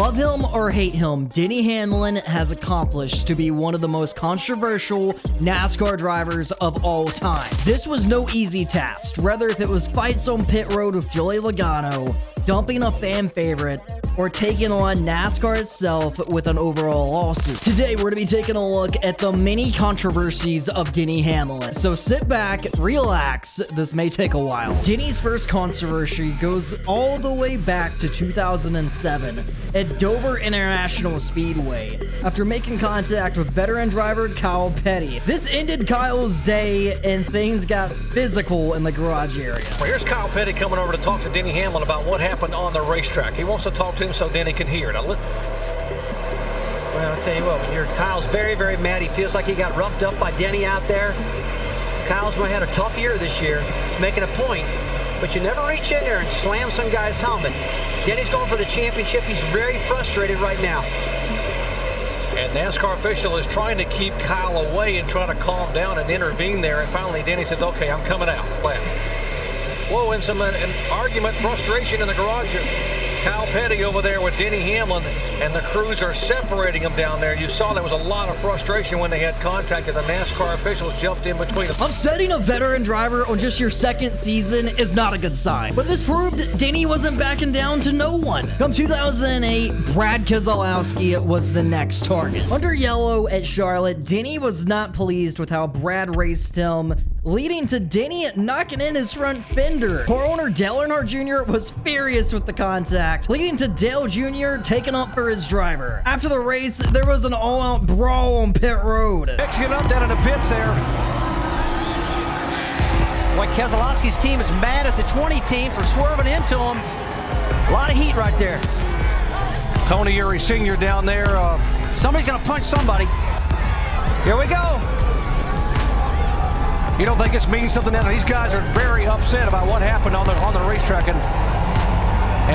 Love him or hate him, Denny Hamlin has accomplished to be one of the most controversial NASCAR drivers of all time. This was no easy task, whether if it was fights on pit road with Joey Logano, dumping a fan favorite, or taking on NASCAR itself with an overall lawsuit. Today, we're going to be taking a look at the many controversies of Denny Hamlin. So sit back, relax, this may take a while. Denny's first controversy goes all the way back to 2007 at Dover International Speedway after making contact with veteran driver Kyle Petty. This ended Kyle's day and things got physical in the garage area. Well, here's Kyle Petty coming over to talk to Denny Hamlin about what happened on the racetrack. He wants to talk to him so Denny can hear it. Well, I'll tell you what, Kyle's very, very mad. He feels like he got roughed up by Denny out there. Kyle's had a tough year this year. He's making a point, but you never reach in there and slam some guy's helmet. Denny's going for the championship. He's very frustrated right now. And NASCAR official is trying to keep Kyle away and try to calm down and intervene there. And finally, Denny says, okay, I'm coming out. Whoa, and an argument, frustration in the garage. Kyle Petty over there with Denny Hamlin, and the crews are separating them down there. You saw there was a lot of frustration when they had contact, and the NASCAR officials jumped in between them. Upsetting a veteran driver on just your second season is not a good sign, but this proved Denny wasn't backing down to no one. Come 2008, Brad Keselowski was the next target. Under yellow at Charlotte, Denny was not pleased with how Brad raced him, leading to Denny knocking in his front fender. Car owner Dillon Jr. was furious with the contact, leading to Dale Jr. taking up for his driver. After the race, there was an all-out brawl on pit road. Next, get up down in the pits there. Boy, Keselowski's team is mad at the 20 team for swerving into him. A lot of heat right there. Tony Uri Sr. down there. Somebody's going to punch somebody. Here we go. You don't think it's meaning something now? These guys are very upset about what happened on the racetrack, and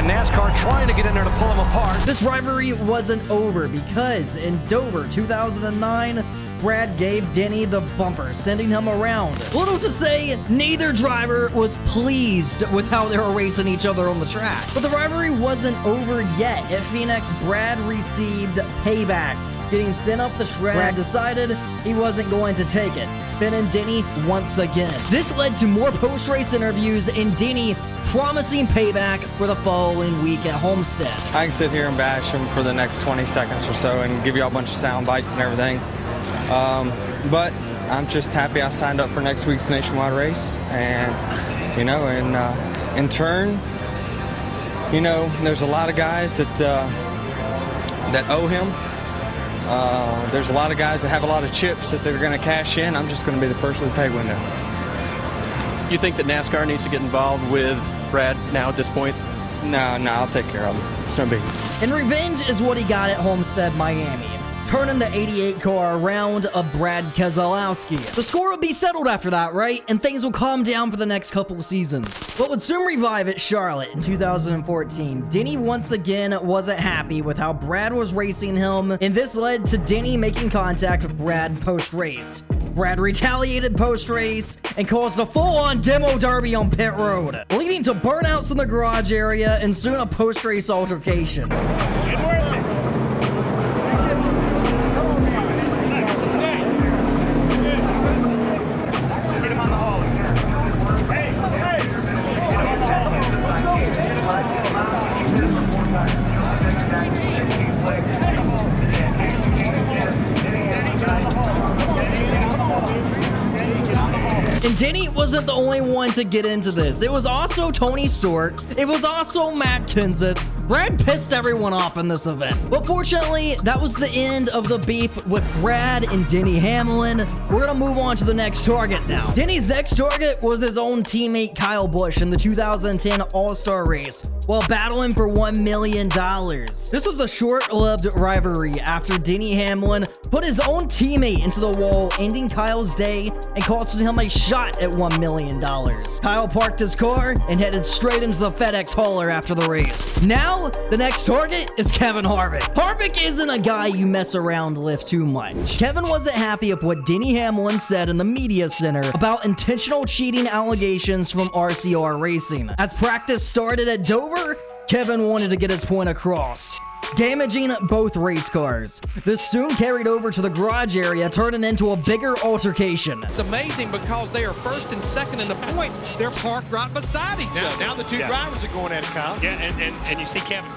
NASCAR trying to get in there to pull them apart. This rivalry wasn't over because in Dover 2009, Brad gave Denny the bumper, sending him around. Little to say, neither driver was pleased with how they were racing each other on the track. But the rivalry wasn't over yet. At Phoenix, Brad received payback, getting sent up the track. Brad decided he wasn't going to take it, spinning Denny once again. This led to more post-race interviews and Denny promising payback for the following week at Homestead. I can sit here and bash him for the next 20 seconds or so and give you a bunch of sound bites and everything. But I'm just happy I signed up for next week's nationwide race. And, in turn, there's a lot of guys that owe him. There's a lot of guys that have a lot of chips that they're going to cash in. I'm just going to be the first of the pay window. You think that NASCAR needs to get involved with Brad now at this point? No, I'll take care of him. It's no biggie. And revenge is what he got at Homestead, Miami, turning the 88 car around of Brad Keselowski. The score would be settled after that, right? And things will calm down for the next couple seasons. But would soon revive at Charlotte in 2014. Denny once again wasn't happy with how Brad was racing him, and this led to Denny making contact with Brad post-race. Brad retaliated post-race and caused a full-on demo derby on pit road, leading to burnouts in the garage area and soon a post-race altercation. And Denny wasn't the only one to get into this. It was also Tony Stewart. It was also Matt Kenseth. Brad pissed everyone off in this event. But fortunately, that was the end of the beef with Brad and Denny Hamlin. We're gonna move on to the next target now. Denny's next target was his own teammate Kyle Busch in the 2010 All-Star race while battling for $1 million. This was a short-lived rivalry after Denny Hamlin put his own teammate into the wall, ending Kyle's day and costing him a shot at $1 million. Kyle parked his car and headed straight into the FedEx hauler after the race. Now, the next target is Kevin Harvick. Harvick isn't a guy you mess around with too much. Kevin wasn't happy with what Denny Hamlin said in the media center about intentional cheating allegations from RCR Racing. As practice started at Dover, Kevin wanted to get his point across. damaging both race cars. This soon carried over to the garage area, turning into a bigger altercation. It's amazing because they are first and second in the points. They're parked right beside each other. Now the two drivers are going at it, Kyle. Yeah, and you see Kevin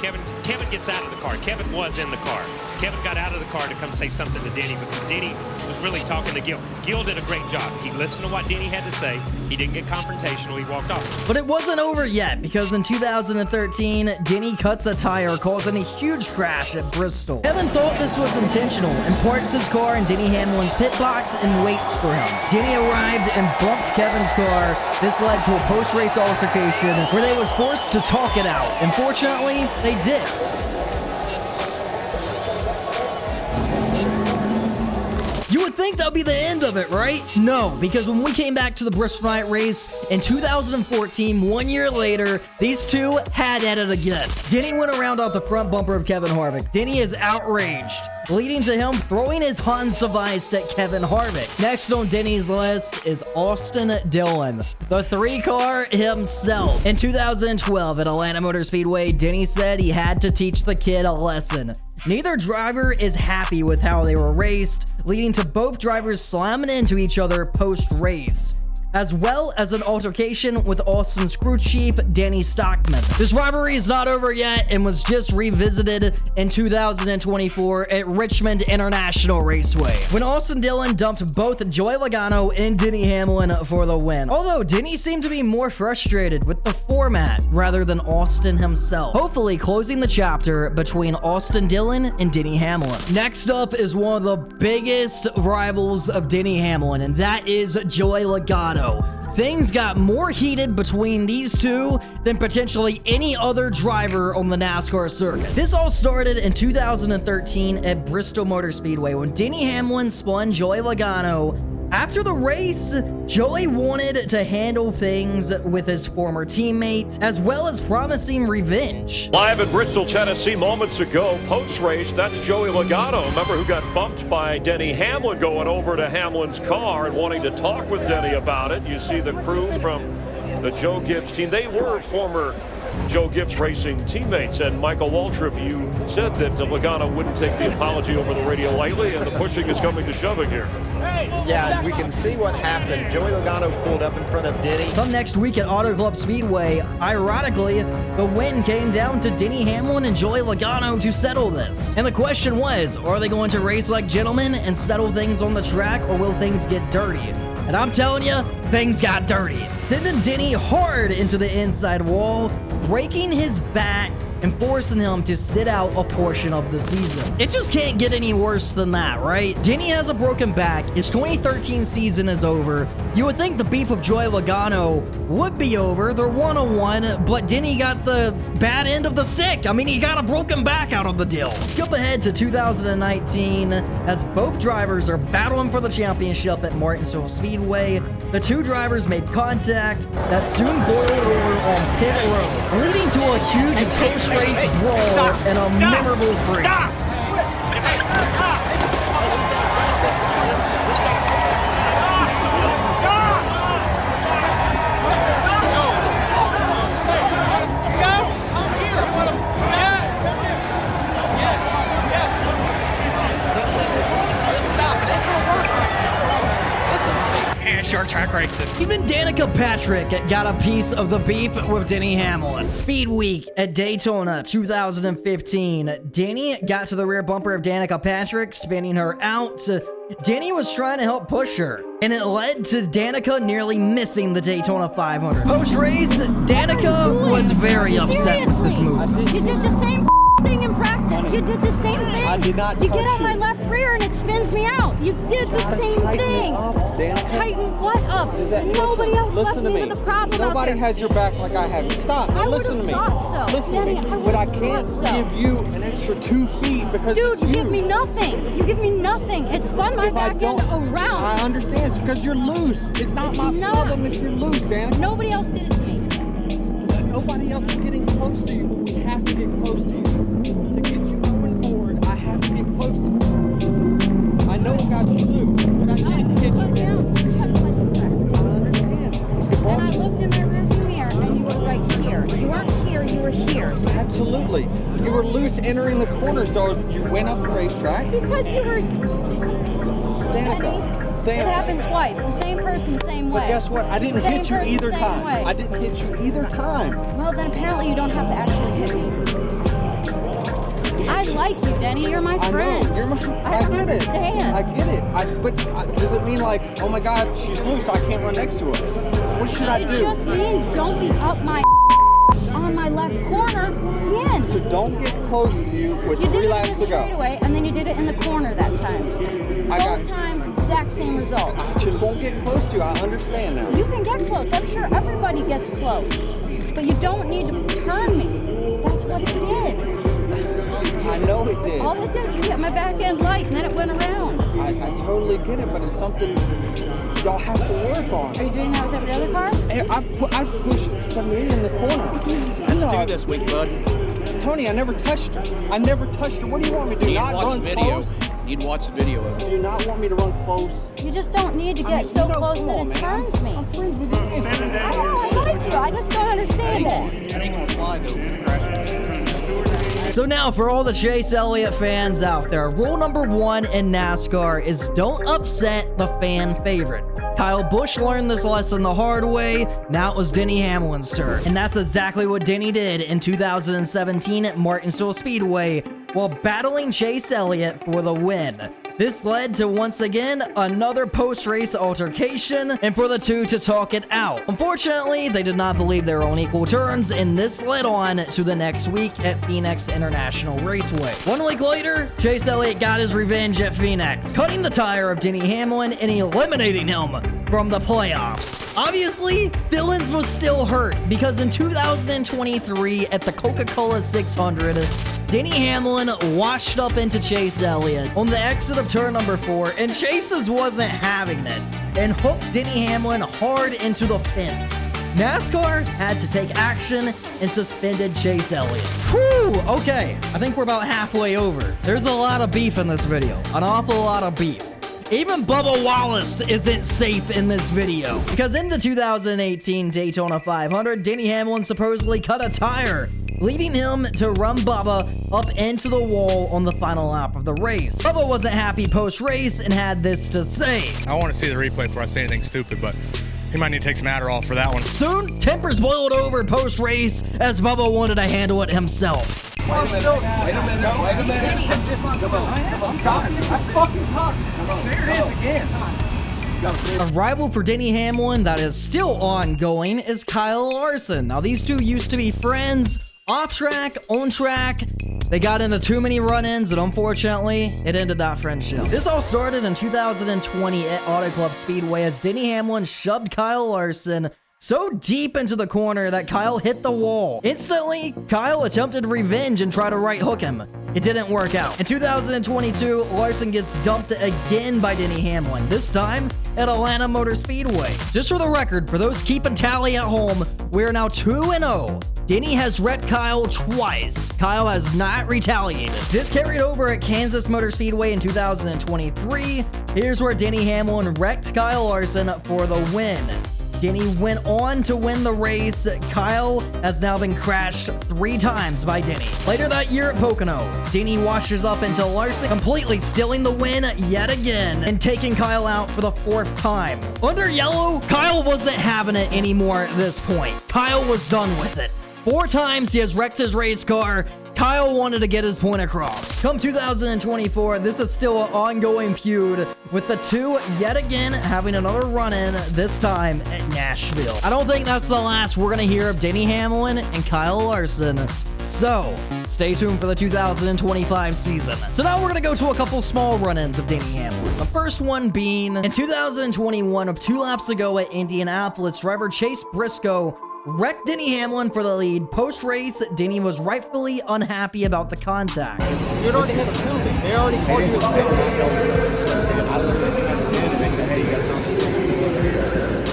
gets out of the car. Kevin was in the car. Kevin got out of the car to come say something to Denny because Denny was really talking to Gil. Gil did a great job. He listened to what Denny had to say. He didn't get confrontational. He walked off. But it wasn't over yet, because in 2013, Denny cuts a tire, causing a huge crash at Bristol. Kevin thought this was intentional and parks his car in Denny Hamlin's pit box and waits for him. Denny arrived and bumped Kevin's car. This led to a post-race altercation where they was forced to talk it out. Unfortunately, they did. You would think that would be the end of it, right? No, because when we came back to the Bristol night race in 2014, 1 year later, these two had at it again. Denny went around off the front bumper of Kevin Harvick. Denny is outraged, leading to him throwing his Hans device at Kevin Harvick. Next on Denny's list is Austin Dillon, the 3-car himself. In 2012 at Atlanta Motor Speedway, Denny said he had to teach the kid a lesson. Neither driver is happy with how they were raced, leading to both drivers slamming into each other post-race, as well as an altercation with Austin's crew chief, Danny Stockman. This rivalry is not over yet and was just revisited in 2024 at Richmond International Raceway, when Austin Dillon dumped both Joey Logano and Denny Hamlin for the win. Although Denny seemed to be more frustrated with the format rather than Austin himself, hopefully closing the chapter between Austin Dillon and Denny Hamlin. Next up is one of the biggest rivals of Denny Hamlin, and that is Joey Logano. Things got more heated between these two than potentially any other driver on the NASCAR circuit. This all started in 2013 at Bristol Motor Speedway when Denny Hamlin spun Joey Logano. After the race, Joey wanted to handle things with his former teammate, as well as promising revenge. Live in Bristol, Tennessee, moments ago, post-race, that's Joey Logano. Remember, who got bumped by Denny Hamlin going over to Hamlin's car and wanting to talk with Denny about it. You see the crew from the Joe Gibbs team. They were former Joe Gibbs Racing teammates, and Michael Waltrip, you said that Logano wouldn't take the apology over the radio lightly, and the pushing is coming to shoving here. Yeah, we can see what happened. Joey Logano pulled up in front of Denny. Come next week at Auto Club Speedway, ironically, the win came down to Denny Hamlin and Joey Logano to settle this. And the question was, are they going to race like gentlemen and settle things on the track, or will things get dirty? And I'm telling you, things got dirty, sending Denny hard into the inside wall, breaking his back and forcing him to sit out a portion of the season. It just can't get any worse than that, right? Denny has a broken back. His 2013 season is over. You would think the beef of Joey Logano would be over. They're 1-1, but Denny got the bad end of the stick. I mean, he got a broken back out of the deal. Skip ahead to 2019 as both drivers are battling for the championship at Martinsville Speedway. The two drivers made contact that soon boiled over on pit road, leading to a huge post-race brawl and a memorable freeze. Short track racing. Even Danica Patrick got a piece of the beef with Denny Hamlin. Speed Week at Daytona 2015. Denny got to the rear bumper of Danica Patrick, spinning her out. Denny was trying to help push her, and it led to Danica nearly missing the Daytona 500. Post-race, Danica was very upset with this move. You did the same thing in practice. You did the same thing. I did not. You get on my left rear and it spins me out. You did the same thing. Tighten what up? Nobody else left me with a problem. Nobody has your back like I have. Stop. I Listen to me. So. Listen Denny, to me. I But I would've can't thought so. give you an extra 2 feet because Dude, it's you give me nothing. You give me nothing. It spun my If I back don't- end around. I understand. It's because you're loose. It's not my not. problem if you're loose, Dan. Nobody else did it to me. Nobody else is getting close to you, but we have to get close to you. To get you going forward, I have to get close to you. I know it got you loose, but I didn't hit you. Down, just like that. I understand. And I looked in my rearview mirror and you were right here. You weren't here, you were here. Absolutely. You were loose entering the corner, so you went up the racetrack. Because you were... Denny, it happened twice. The same person, the same way. But guess what? I didn't hit you either time. I didn't hit you either time. Well, then apparently you don't have to actually hit me. I like you, Denny. You're my friend. I know. You're my. I don't get understand. I get it. But does it mean like, oh my God, she's loose, I can't run next to her? What should I do? It just means don't be up my on my left corner again. So don't get close to you with 3 laps to go. You did it in the straightaway, and then you did it in the corner that time. Both times, exact same result. I just won't get close to you. I understand now. You can get close. I'm sure everybody gets close. But you don't need to turn me. That's what it did. I know it did. All it did was hit my back end light, and then it went around. I totally get it, but it's something y'all have to work on. Are you doing that with every other car? I pushed somebody in the corner. Let's do this week, bud. Tony, I never touched her. I never touched her. What do you want me to do? Not run close? You'd watch the video of it. Do you not want me to run close? You just don't need to get so close that it turns me. I'm friends with you. I know, I like you. I just don't understand it. That ain't gonna fly, though. So now, for all the Chase Elliott fans out there, rule number 1 in NASCAR is don't upset the fan favorite. Kyle Busch learned this lesson the hard way. Now it was Denny Hamlin's turn. And that's exactly what Denny did in 2017 at Martinsville Speedway while battling Chase Elliott for the win. This led to, once again, another post-race altercation and for the two to talk it out. Unfortunately, they did not believe they were on equal terms, and this led on to the next week at Phoenix International Raceway. 1 week later, Chase Elliott got his revenge at Phoenix, cutting the tire of Denny Hamlin and eliminating him from the playoffs. Obviously, Dillon was still hurt because in 2023 at the Coca-Cola 600, Denny Hamlin washed up into Chase Elliott on the exit of turn number 4, and Chase's wasn't having it and hooked Denny Hamlin hard into the fence. NASCAR had to take action and suspended Chase Elliott. Whew, okay, I think we're about halfway over. There's a lot of beef in this video, an awful lot of beef. Even Bubba Wallace isn't safe in this video. Because in the 2018 Daytona 500, Denny Hamlin supposedly cut a tire, leading him to run Bubba up into the wall on the final lap of the race. Bubba wasn't happy post-race and had this to say. I want to see the replay before I say anything stupid, but he might need to take some Adderall for that one. Soon, tempers boiled over post-race as Bubba wanted to handle it himself. Wait a minute. There it is again. A rival for Denny Hamlin that is still ongoing is Kyle Larson. Now, these two used to be friends, off track, on track. They got into too many run-ins, and unfortunately, it ended that friendship. This all started in 2020 at Auto Club Speedway as Denny Hamlin shoved Kyle Larson so deep into the corner that Kyle hit the wall. Instantly, Kyle attempted revenge and tried to right hook him. It didn't work out. In 2022, Larson gets dumped again by Denny Hamlin, this time at Atlanta Motor Speedway. Just for the record, for those keeping tally at home, we're now 2-0. Denny has wrecked Kyle twice. Kyle has not retaliated. This carried over at Kansas Motor Speedway in 2023. Here's where Denny Hamlin wrecked Kyle Larson for the win. Denny went on to win the race. Kyle has now been crashed 3 times by Denny. Later that year at Pocono, Denny washes up into Larson, completely stealing the win yet again and taking Kyle out for the 4th time. Under yellow, Kyle wasn't having it anymore at this point. Kyle was done with it. 4 times he has wrecked his race car. Kyle wanted to get his point across. Come 2024, this is still an ongoing feud with the two yet again having another run-in, this time at Nashville. I don't think that's the last we're going to hear of Denny Hamlin and Kyle Larson. So, stay tuned for the 2025 season. So now we're going to go to a couple small run-ins of Denny Hamlin. The first one being in 2021, of 2 laps ago at Indianapolis, driver Chase Briscoe wrecked Denny Hamlin for the lead. Post-race, Denny was rightfully unhappy about the contact. You already had a penalty. They already called you a penalty.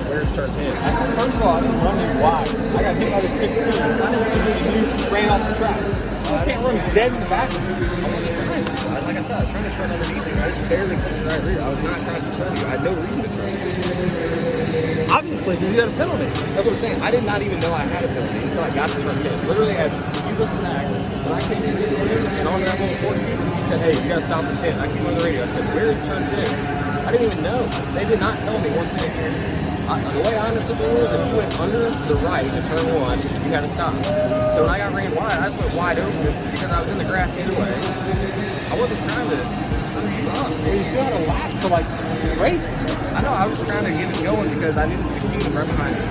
Where's turn 10? First of all, I didn't run you wide. I got hit by the 16. I didn't even you ran off the track. I can't run dead in the back of you. I wasn't trying to. Like I said, I was trying to turn underneath you. I just barely clipped the right rear. I was not trying to turn you. I had no reason to turn. Obviously, because you had a penalty. That's what I'm saying. I did not even know I had a penalty until I got to turn 10. Literally, as you listen back. When I came to the 10 and on that little short street, he said, hey, you got to stop at 10. I came on the radio. I said, where is turn 10? I didn't even know. They did not tell me one thing. The way I understood the rules, if you went under to the right to turn 1, you had to stop. So when I got ran wide, I just went wide open because I was in the grass anyway. I wasn't trying to screw you up. You still had a lap to like race. I know, I was just trying to get it going because I knew the 16 was right behind me.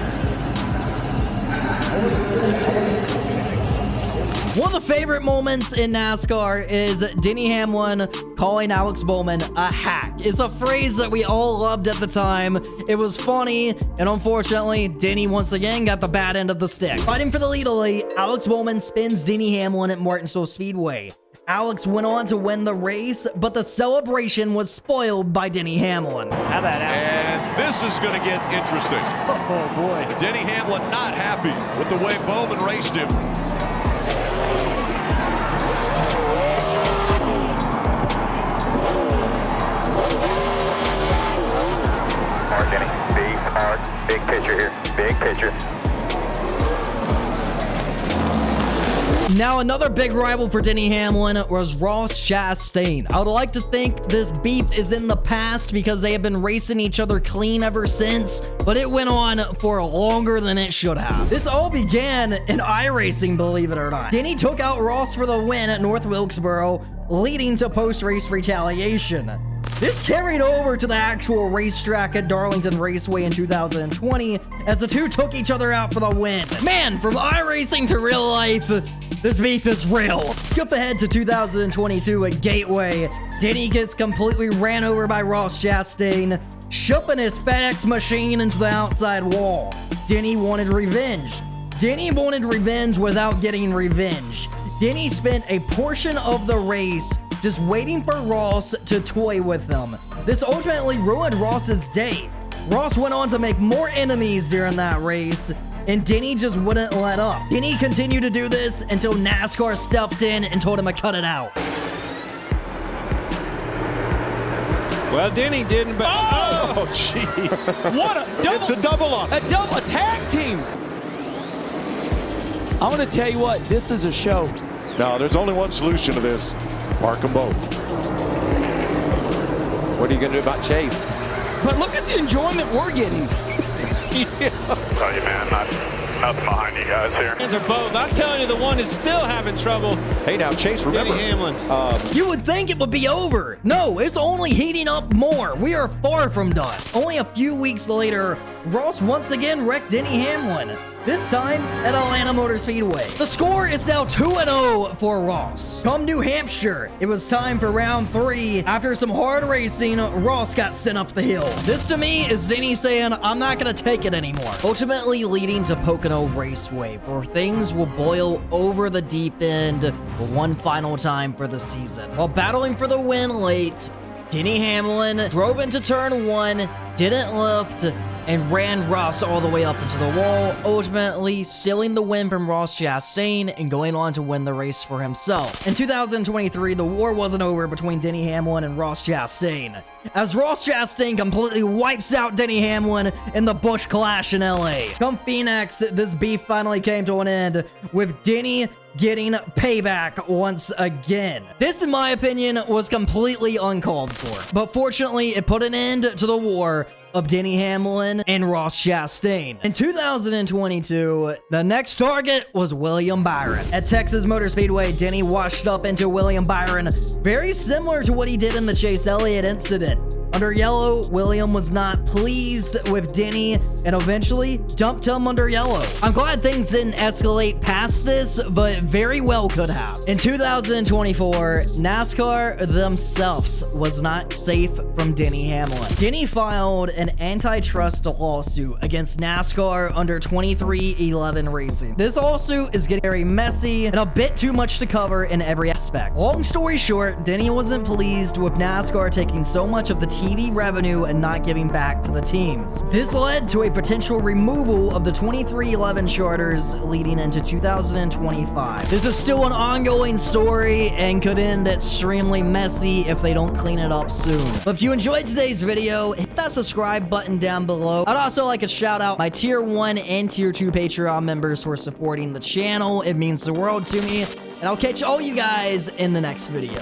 One of the favorite moments in NASCAR is Denny Hamlin calling Alex Bowman a hack. It's a phrase that we all loved at the time. It was funny, and unfortunately, Denny once again got the bad end of the stick. Fighting for the lead late, Alex Bowman spins Denny Hamlin at Martinsville Speedway. Alex went on to win the race, but the celebration was spoiled by Denny Hamlin. How about Alex? And this is going to get interesting. Oh, boy. Denny Hamlin not happy with the way Bowman raced him. Hard, Denny. Big, hard. Big picture here. Big picture. Now, another big rival for Denny Hamlin was Ross Chastain. I would like to think this beef is in the past because they have been racing each other clean ever since, but it went on for longer than it should have. This all began in iRacing, believe it or not. Denny took out Ross for the win at North Wilkesboro, leading to post-race retaliation. This carried over to the actual racetrack at Darlington Raceway in 2020 as the two took each other out for the win. Man, from iRacing to real life, this beef is real. Skip ahead to 2022 at Gateway. Denny gets completely ran over by Ross Chastain, shoving his FedEx machine into the outside wall. Denny wanted revenge. Denny wanted revenge without getting revenge. Denny spent a portion of the race just waiting for Ross to toy with them. This ultimately ruined Ross's day. Ross went on to make more enemies during that race, and Denny just wouldn't let up. Denny continued to do this until NASCAR stepped in and told him to cut it out. Well, Denny didn't, but Oh, jeez. what a double! It's a double up. A double tag team. I'm gonna tell you what, this is a show. No, there's only one solution to this. Park them both. What are you going to do about Chase? But look at the enjoyment we're getting. Tell you, man, nothing behind you guys here. Hands are both. I'm telling you, the one is still having trouble. Hey, now, Chase, remember. Denny Hamlin. You would think it would be over. No, it's only heating up more. We are far from done. Only a few weeks later, Ross once again wrecked Denny Hamlin. This time at Atlanta Motor Speedway. The score is now 2-0 for Ross. Come New Hampshire, it was time for round 3. After some hard racing, Ross got sent up the hill. This to me is Denny saying, I'm not gonna take it anymore. Ultimately leading to Pocono Raceway, where things will boil over the deep end one final time for the season. While battling for the win late, Denny Hamlin drove into turn 1, didn't lift, and ran Ross all the way up into the wall, ultimately stealing the win from Ross Chastain and going on to win the race for himself. In 2023, the war wasn't over between Denny Hamlin and Ross Chastain, as Ross Chastain completely wipes out Denny Hamlin in the Busch Clash in LA. Come Phoenix, this beef finally came to an end, with Denny getting payback once again. This, in my opinion, was completely uncalled for, but fortunately, it put an end to the war of Denny Hamlin and Ross Chastain. In 2022, the next target was William Byron. At Texas Motor Speedway, Denny washed up into William Byron, very similar to what he did in the Chase Elliott incident. Under yellow, William was not pleased with Denny and eventually dumped him under yellow. I'm glad things didn't escalate past this, but very well could have. In 2024, NASCAR themselves was not safe from Denny Hamlin. Denny filed an antitrust lawsuit against NASCAR under 2311 Racing. This lawsuit is getting very messy and a bit too much to cover in every aspect. Long story short, Denny wasn't pleased with NASCAR taking so much of the team TV revenue and not giving back to the teams. This led to a potential removal of the 2311 charters leading into 2025. This is still an ongoing story and could end extremely messy if they don't clean it up soon. But if you enjoyed today's video, hit that subscribe button down below. I'd also like to shout out my tier 1 and tier 2 Patreon members for supporting the channel. It means the world to me. And I'll catch all you guys in the next video.